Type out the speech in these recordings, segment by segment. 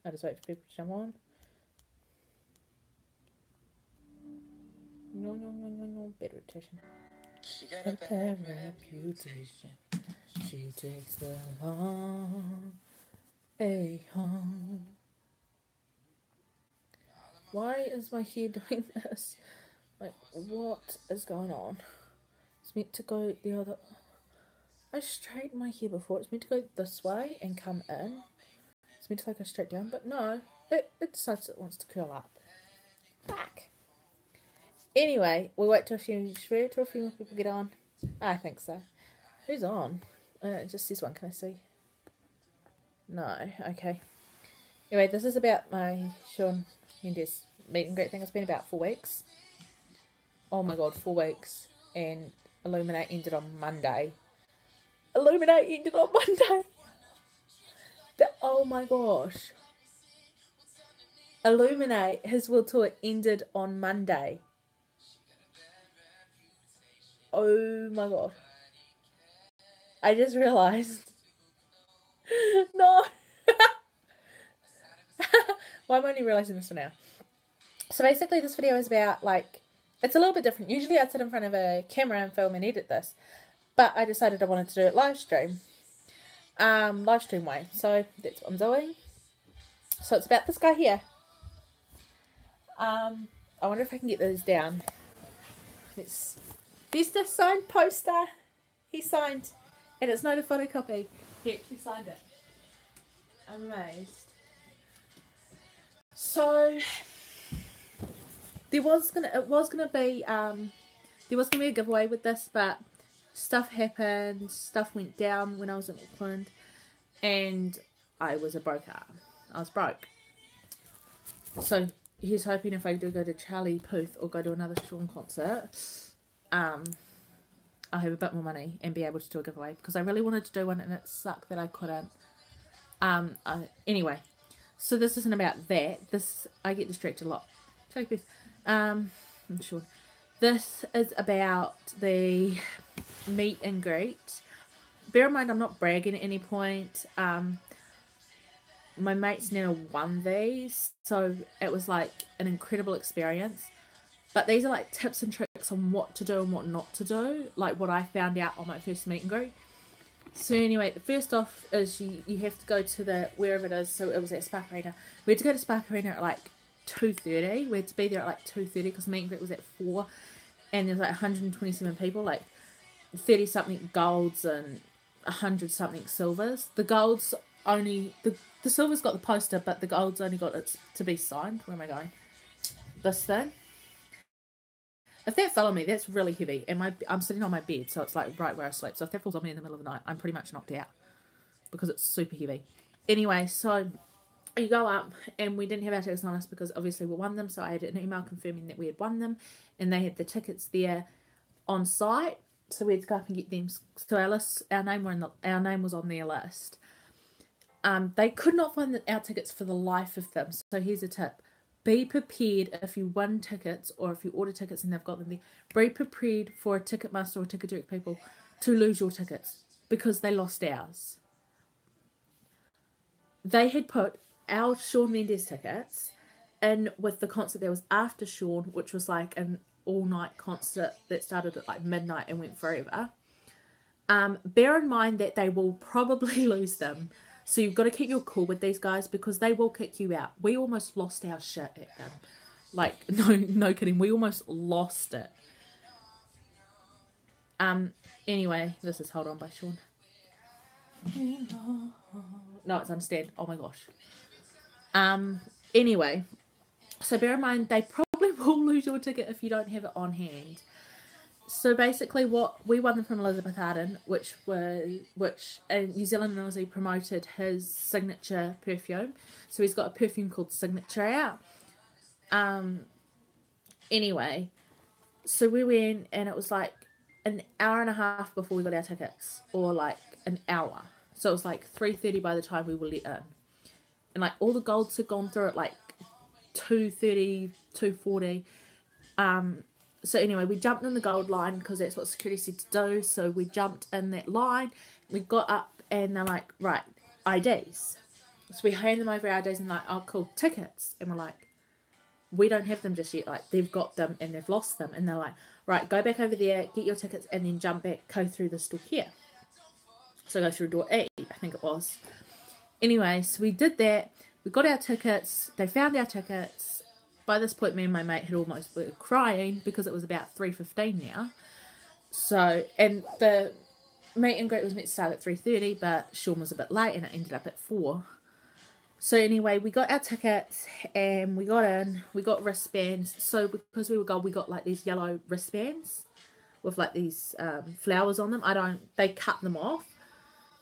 I just wait for people to come on. No, better reputation. A bad reputation. She takes the long way home. Why is my hair doing this? Like, what is going on? It's meant to go the other. I straightened my hair before. It's meant to go this way and come in. It's meant to like go straight down, but no. It decides it wants to curl up. Back. Anyway, we'll wait till a few more people get on. I think so. Who's on? It just says one. Can I see? No. Okay. Anyway, this is about my Shawn Mendes meet and greet thing. It's been about 4 weeks. Oh my god, 4 weeks. And Illuminate ended on Monday. Oh my gosh. Illuminate, his world tour ended on Monday. Oh my god. I just realised. No. Well, I'm only realising this now. So basically this video is about, like, it's a little bit different. Usually I'd sit in front of a camera and film and edit this. But I decided I wanted to do it live stream. Live stream way. So that's what I'm doing. So it's about this guy here. I wonder if I can get those down. There's the signed poster. He signed. And it's not a photocopy. He actually signed it. I'm amazed. So there was gonna be a giveaway with this, but stuff happened, stuff went down when I was in Auckland, and I was a broker. I was broke. So he's hoping if I do go to Charlie Puth or go to another Shawn concert, I'll have a bit more money and be able to do a giveaway, because I really wanted to do one and it sucked that I couldn't. Anyway, so this isn't about that. I get distracted a lot. Charlie Puth. I'm sure. This is about the meet and greet. Bear in mind, I'm not bragging at any point. My mates now won these, so it was like an incredible experience. But these are like tips and tricks on what to do and what not to do, like what I found out on my first meet and greet. So anyway, the first off is you have to go to the wherever it is. So it was at Spark Arena. We had to go to Spark Arena at like 2:30. We had to be there at like 2:30 because meet and greet was at 4, and there's like 127 people, like 30 something golds and 100 something silvers. The golds only the silver's got the poster, but the gold's only got it to be signed. Where am I going? This thing. If that fell on me, that's really heavy, and I'm sitting on my bed, so it's like right where I sleep. So if that falls on me in the middle of the night, I'm pretty much knocked out because it's super heavy. Anyway, so you go up, and we didn't have our tickets on us because obviously we won them. So I had an email confirming that we had won them, and they had the tickets there on site. So we had to go up and get them. So our name was on their list. They could not find our tickets for the life of them. So here's a tip. Be prepared if you win tickets or if you order tickets and they've got them there. Be prepared for a Ticketmaster or Ticket Direct people to lose your tickets because they lost ours. They had put our Shawn Mendes tickets in with the concert that was after Shawn, which was like an all-night concert that started at like midnight and went forever. Bear in mind that they will probably lose them. So you've got to keep your cool with these guys because they will kick you out. We almost lost our shit at them. Like, no kidding. We almost lost it. Anyway, this is Hold On by Shawn. No, it's Understand. Oh my gosh. Anyway, so bear in mind, they probably will lose your ticket if you don't have it on hand. So basically, what we won them from Elizabeth Arden, which New Zealand and Aussie promoted his signature perfume. So he's got a perfume called Signature out. Anyway, so we went and it was like an hour and a half before we got our tickets, or like an hour. So it was like 3:30 by the time we were let in, and like all the golds had gone through at like 2:30, 2:40. So anyway, we jumped in the gold line because that's what security said to do. So we jumped in that line. We got up and they're like, right, IDs. So we hand them over our days and like, oh, cool, tickets. And we're like, we don't have them just yet. Like, they've got them and they've lost them. And they're like, right, go back over there, get your tickets, and then jump back, go through this door here. So go through door E, I think it was. Anyway, so we did that. We got our tickets. They found our tickets. By this point, me and my mate had almost were crying because it was about 3:15 now. So, and the meet and greet was meant to start at 3:30, but Shawn was a bit late and it ended up at 4. So anyway, we got our tickets and we got in. We got wristbands. So because we were gold, we got like these yellow wristbands with like these flowers on them. They cut them off.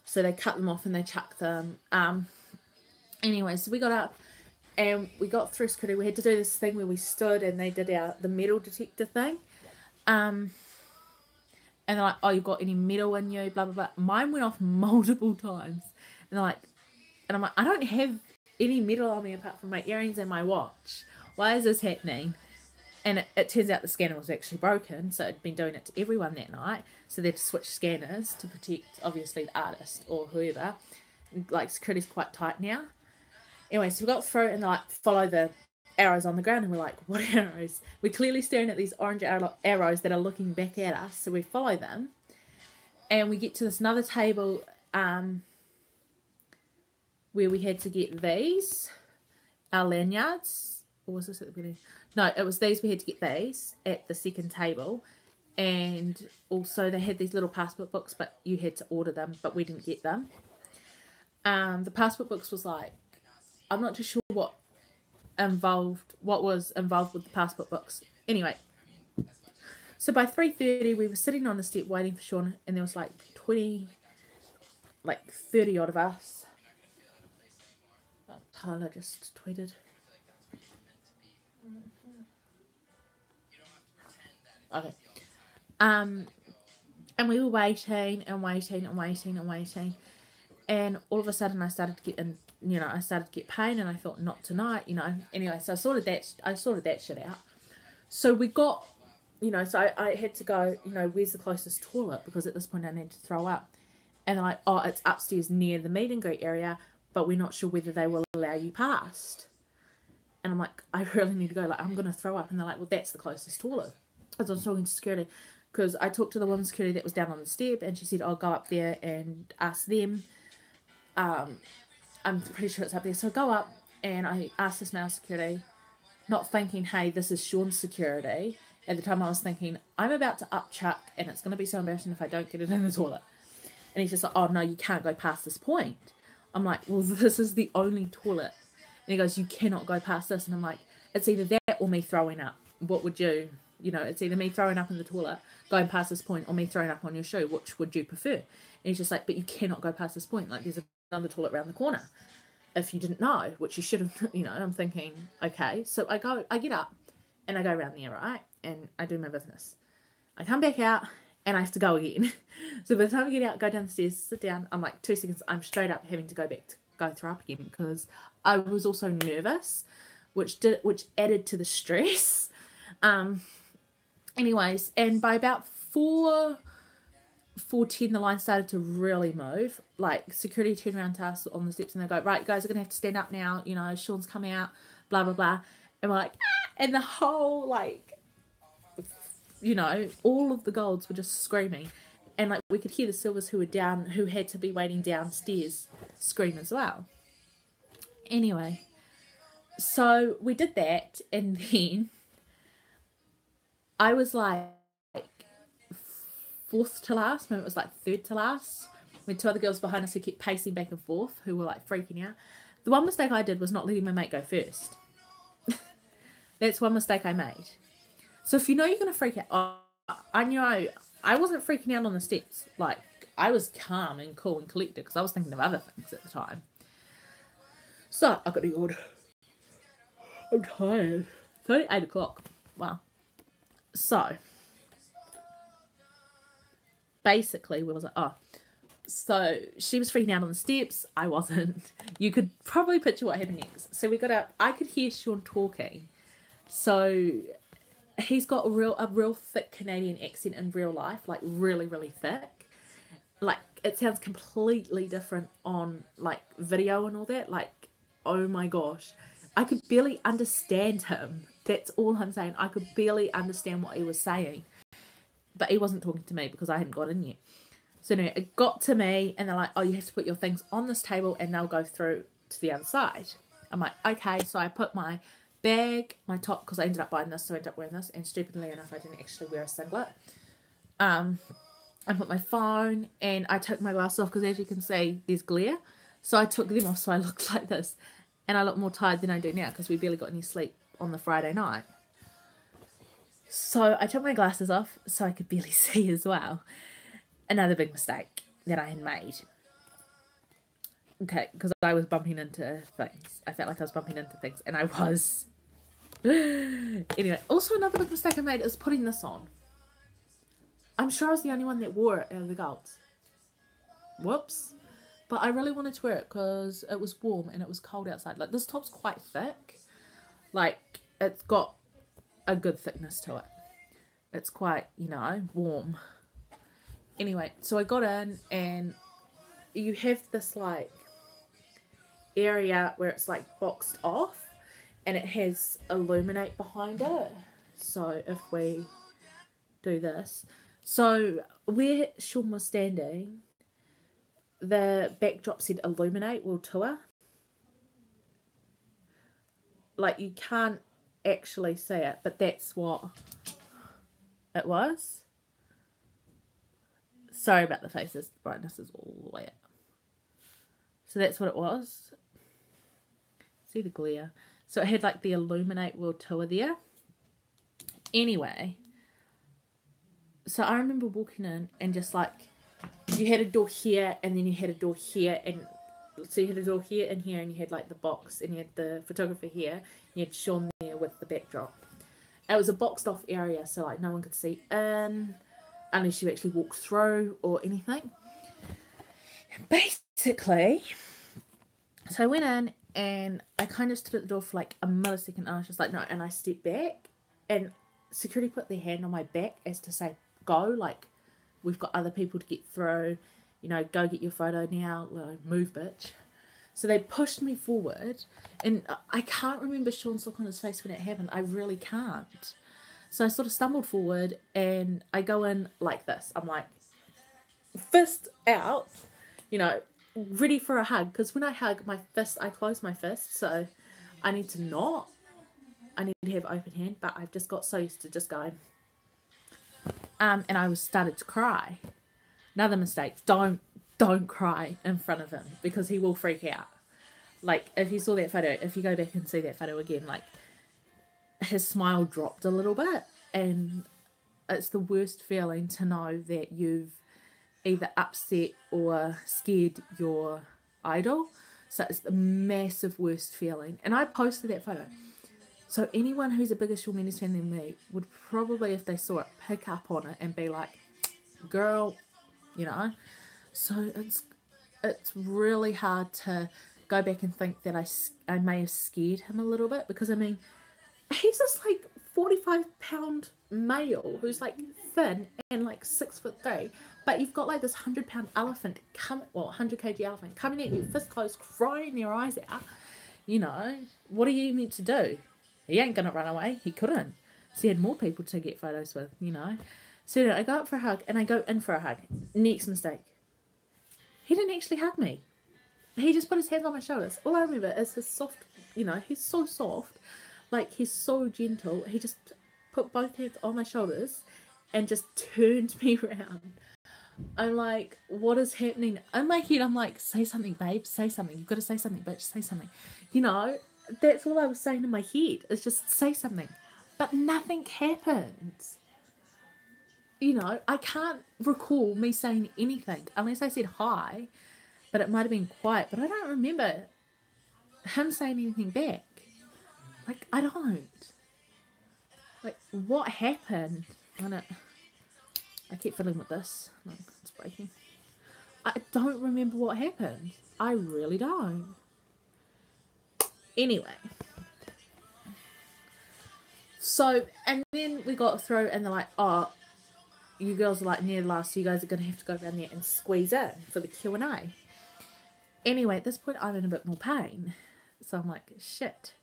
So they cut them off and they chucked them. Anyway, so we got up and we got through security. We had to do this thing where we stood and they did the metal detector thing. And they're like, oh, you've got any metal in you, blah, blah, blah. Mine went off multiple times. And they're like, and I'm like, I don't have any metal on me apart from my earrings and my watch. Why is this happening? And it turns out the scanner was actually broken, so it'd been doing it to everyone that night. So they had to switch scanners to protect, obviously, the artist or whoever. Like, security's quite tight now. Anyway, so we got through and like, follow the arrows on the ground, and we're like, what arrows? We're clearly staring at these orange arrows that are looking back at us, so we follow them. And we get to this another table where we had to get these, our lanyards. Or was this at the beginning? No, it was these. We had to get these at the second table. And also they had these little passport books, but you had to order them, but we didn't get them. The passport books was like, I'm not too sure what was involved with the passport books. Anyway, so by 3:30 we were sitting on the step waiting for Shawn, and there was like 30 odd of us. Oh, Tyler just tweeted. Okay. And we were waiting and waiting and waiting and waiting, and all of a sudden I started to get pain, and I thought, not tonight, Anyway, so I sorted that shit out. So we got, so I had to go, where's the closest toilet, because at this point I needed to throw up. And they're like, oh, it's upstairs near the meet and greet area, but we're not sure whether they will allow you past. And I'm like, I really need to go, like, I'm going to throw up. And they're like, well, that's the closest toilet. As I was talking to security, because I talked to the woman's security that was down on the step, and she said, I'll go up there and ask them. I'm pretty sure it's up there. So I go up and I asked this male security, not thinking, hey, this is Shawn's security. At the time I was thinking, I'm about to upchuck and it's going to be so embarrassing if I don't get it in the toilet. And he's just like, oh, no, you can't go past this point. I'm like, well, this is the only toilet. And he goes, you cannot go past this. And I'm like, it's either that or me throwing up. What would you, it's either me throwing up in the toilet, going past this point, or me throwing up on your shoe. Which would you prefer? And he's just like, but you cannot go past this point. Like, there's another toilet around the corner. If you didn't know, which you should have, I'm thinking, okay. So I get up and I go around there, right? And I do my business. I come back out and I have to go again. So by the time I get out, go down the stairs, sit down, I'm like 2 seconds, I'm straight up having to go throw up again, because I was also nervous, which added to the stress. Anyways, and by about 4:10, the line started to really move. Like, security turned around to us on the steps and they go, right, you guys are going to have to stand up now. Shawn's coming out, blah, blah, blah. And we're like, ah! And the whole, all of the golds were just screaming. And, we could hear the silvers who had to be waiting downstairs scream as well. Anyway, so we did that, and then I was like, fourth to last, maybe it was third to last, with 2 other girls behind us who kept pacing back and forth, who were freaking out. The one mistake I did was not letting my mate go first. That's one mistake I made. So if you're going to freak out, I know I wasn't freaking out on the steps. I was calm and cool and collected, because I was thinking of other things at the time. So I got to yawn. I'm tired. It's only 8 o'clock. Wow. So basically, where was I? Oh, so she was freaking out on the steps. I wasn't. You could probably picture what happened next. So we got up. I could hear Shawn talking. So he's got a real thick Canadian accent in real life, really, really thick. it sounds completely different on like video and all that. Like, oh my gosh, I could barely understand him. That's all I'm saying. I could barely understand what he was saying, but he wasn't talking to me because I hadn't got in yet. So anyway, it got to me, and they're like, oh, you have to put your things on this table and they'll go through to the other side. I'm like, okay. So I put my bag, my top, because I ended up buying this, so I ended up wearing this, and stupidly enough, I didn't actually wear a singlet. I put my phone, and I took my glasses off, because as you can see, there's glare. So I took them off, so I looked like this. And I look more tired than I do now, because we barely got any sleep on the Friday night. So I took my glasses off, so I could barely see as well. Another big mistake that I had made. Okay, because I was bumping into things. I felt like I was bumping into things, and I was. Anyway, also another big mistake I made is putting this on. I'm sure I was the only one that wore it out of the girls. Whoops. But I really wanted to wear it because it was warm and it was cold outside. Like, this top's quite thick. Like, it's got a good thickness to it. It's quite, warm. Anyway, so I got in, and you have this, like, area where it's, like, boxed off, and it has illuminate behind it. So if we do this. So where Shawn was standing, the backdrop said illuminate will tour. Like, you can't actually see it, but that's what it was. Sorry about the faces. The brightness is all the way up. So that's what it was. See the glare. So it had like the illuminate will tour there. Anyway, so I remember walking in, and just like, you had a door here, and then you had a door here, and so you had a door here and here, and you had like the box, and you had the photographer here, and you had Shawn there with the backdrop. It was a boxed off area, so like no one could see in unless you actually walked through or anything. Basically, so I went in, and I kind of stood at the door for like a millisecond, and I was just like, no, and I stepped back, and security put their hand on my back as to say, go, like, we've got other people to get through, go get your photo now, well, move, bitch. So they pushed me forward, and I can't remember Shawn's look on his face when it happened. I really can't. So I sort of stumbled forward, and I go in like this. I'm like, fist out, ready for a hug. Because when I hug my fist, I close my fist, so I need to not. I need to have open hand, but I've just got so used to just going. And I started to cry. Another mistake. Don't cry in front of him, because he will freak out. Like, if you saw that photo, if you go back and see that photo again, like, his smile dropped a little bit, and it's the worst feeling to know that you've either upset or scared your idol. So it's the massive worst feeling. And I posted that photo. So anyone who's a bigger Shawn Mendes fan than me would probably, if they saw it, pick up on it and be like, girl, So it's really hard to go back and think that I may have scared him a little bit, because, I mean, he's this, like, 45-pound male who's, like, thin and, like, 6'3", but you've got, like, this 100-pound elephant 100 kg elephant coming at you, fist closed, crying your eyes out. What are you meant to do? He ain't gonna run away. He couldn't. So he had more people to get photos with, So I go up for a hug, and I go in for a hug. Next mistake. He didn't actually hug me. He just put his hands on my shoulders. All I remember is his soft, he's so soft. Like, he's so gentle. He just put both hands on my shoulders and just turned me around. I'm like, what is happening? In my head, I'm like, say something, babe. Say something. You've got to say something, bitch. Say something. That's all I was saying in my head. Is just say something. But nothing happened. I can't recall me saying anything unless I said hi, but it might have been quiet. But I don't remember him saying anything back. Like, I don't. Like, what happened? I keep fiddling with this. No, it's breaking. I don't remember what happened. I really don't. Anyway. So, and then we got through, and they're like, oh, you girls are like near last, so you guys are going to have to go down there and squeeze in for the Q&A. Anyway, at this point, I'm in a bit more pain. So I'm like, shit.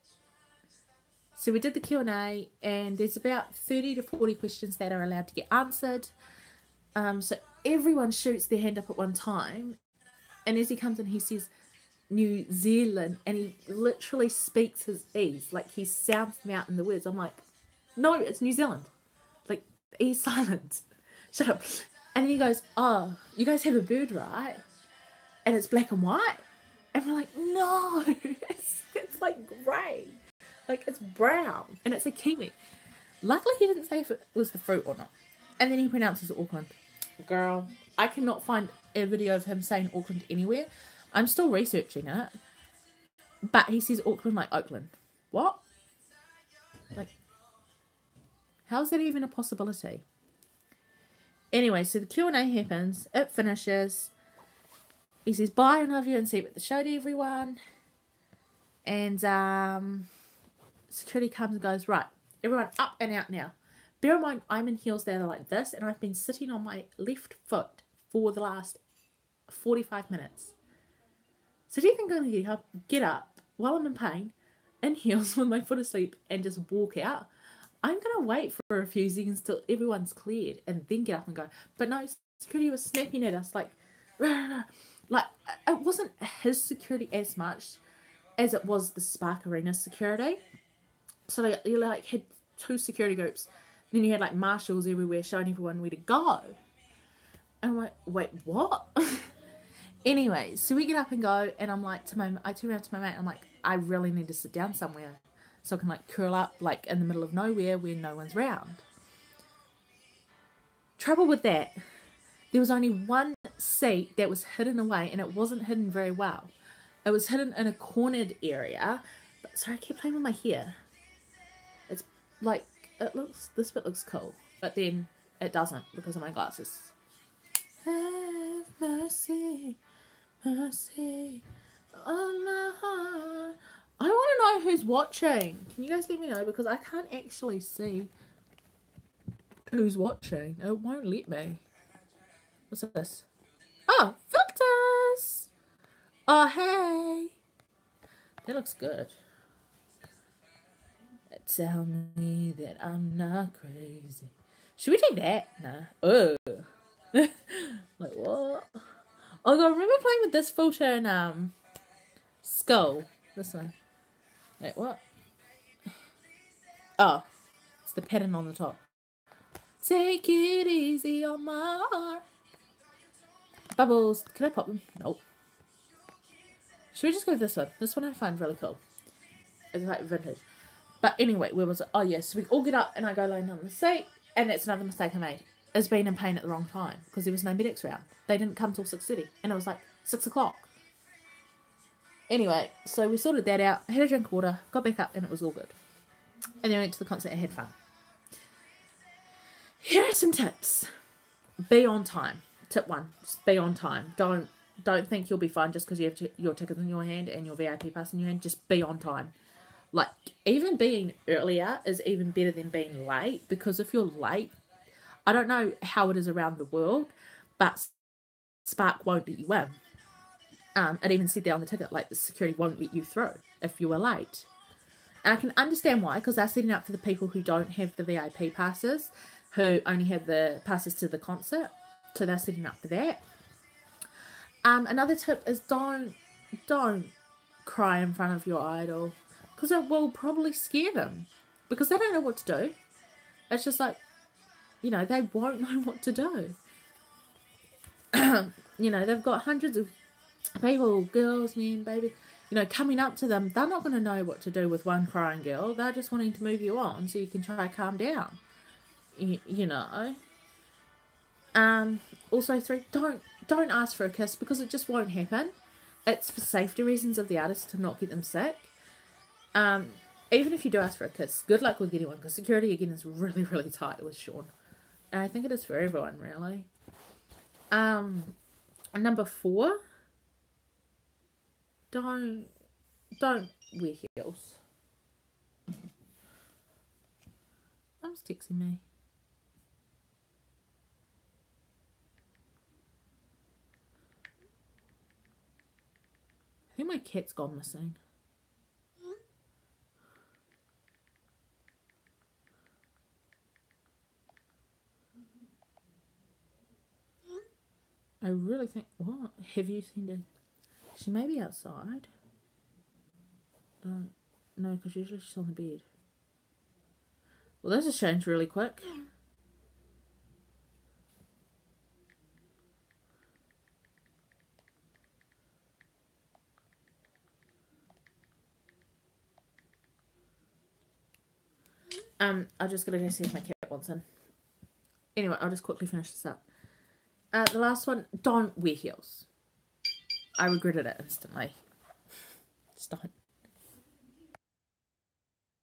So we did the Q&A, and there's about 30 to 40 questions that are allowed to get answered. So everyone shoots their hand up at one time. And as he comes in, he says, New Zealand, and he literally speaks his E's. Like, he sounds them out in the words. I'm like, no, it's New Zealand. Like, E's silent. Shut up. And then he goes, oh, you guys have a bird, right? And it's black and white. And we're like, no, it's like grey. Like, it's brown. And it's a kiwi. Luckily, he didn't say if it was the fruit or not. And then he pronounces Auckland. Girl, I cannot find a video of him saying Auckland anywhere. I'm still researching it. But he says Auckland like Oakland. What? Like, how's that even a possibility? Anyway, so the Q&A happens. It finishes. He says, bye, I love you, and see you at the show to everyone. And security comes and goes, right, everyone up and out now. Bear in mind, I'm in heels that are like this, and I've been sitting on my left foot for the last 45 minutes. So do you think I'm going to get up while I'm in pain, in heels with my foot asleep, and just walk out? I'm going to wait for a few seconds till everyone's cleared and then get up and go. But no, security was snapping at us like, rah, rah, rah. Like, it wasn't his security as much as it was the Spark Arena security. So you like had two security groups. Then you had like marshals everywhere showing everyone where to go. And I'm like, wait, what? Anyway, so we get up and go, and I'm like, I turn around to my mate, I'm like, I really need to sit down somewhere so I can like curl up like in the middle of nowhere where no one's round. Trouble with that, there was only one seat that was hidden away, and it wasn't hidden very well. It was hidden in a cornered area. But sorry, I keep playing with my hair. It's like, this bit looks cool, but then it doesn't because of my glasses. Have mercy, mercy on my heart. I want to know who's watching. Can you guys let me know? Because I can't actually see who's watching. It won't let me. What's this? Oh, filters. Oh, hey. That looks good. Tell me that I'm not crazy. Should we take that? Nah. Oh. Like, what? Oh, God, remember playing with this filter in Skull? This one. Wait, what? Oh. It's the pattern on the top. Take it easy on my heart. Bubbles. Can I pop them? Nope. Should we just go with this one? This one I find really cool. It's like vintage. But anyway, where was it? Oh, yes. So we all get up and I go laying on the seat. And that's another mistake I made. Is being in pain at the wrong time. Because there was no medics around. They didn't come till 6:30. And it was like 6 o'clock. Anyway, so we sorted that out. I had a drink of water. Got back up and it was all good. And then I went to the concert and had fun. Here are some tips. Be on time. Tip 1. Just be on time. Don't think you'll be fine just because you have your ticket in your hand and your VIP pass in your hand. Just be on time. Like, even being earlier is even better than being late, because if you're late, I don't know how it is around the world, but Spark won't let you in. It even said there on the ticket, like, the security won't let you through if you were late. And I can understand why, because they're setting up for the people who don't have the VIP passes, who only have the passes to the concert, so they're setting up for that. Another tip is don't cry in front of your idol, because it will probably scare them, because they don't know what to do. It's just like, you know, they won't know what to do. You know, they've got hundreds of people, girls, men, baby, you know, coming up to them. They're not going to know what to do with one crying girl. They're just wanting to move you on so you can try to calm down. You know. Also, 3, don't ask for a kiss, because it just won't happen. It's for safety reasons of the artist to not get them sick. Even if you do ask for a kiss, good luck with getting one, because security again is really, really tight with Shawn. And I think it is for everyone, really. Number 4, don't wear heels. Mum's texting me. think my cat's gone missing. I really think... What? Have you seen her? She may be outside. No, because usually she's on the bed. Well, this has changed really quick. I'll just gotta go see if my cat wants in. Anyway, I'll just quickly finish this up. The last one, don't wear heels. I regretted it instantly. Just don't.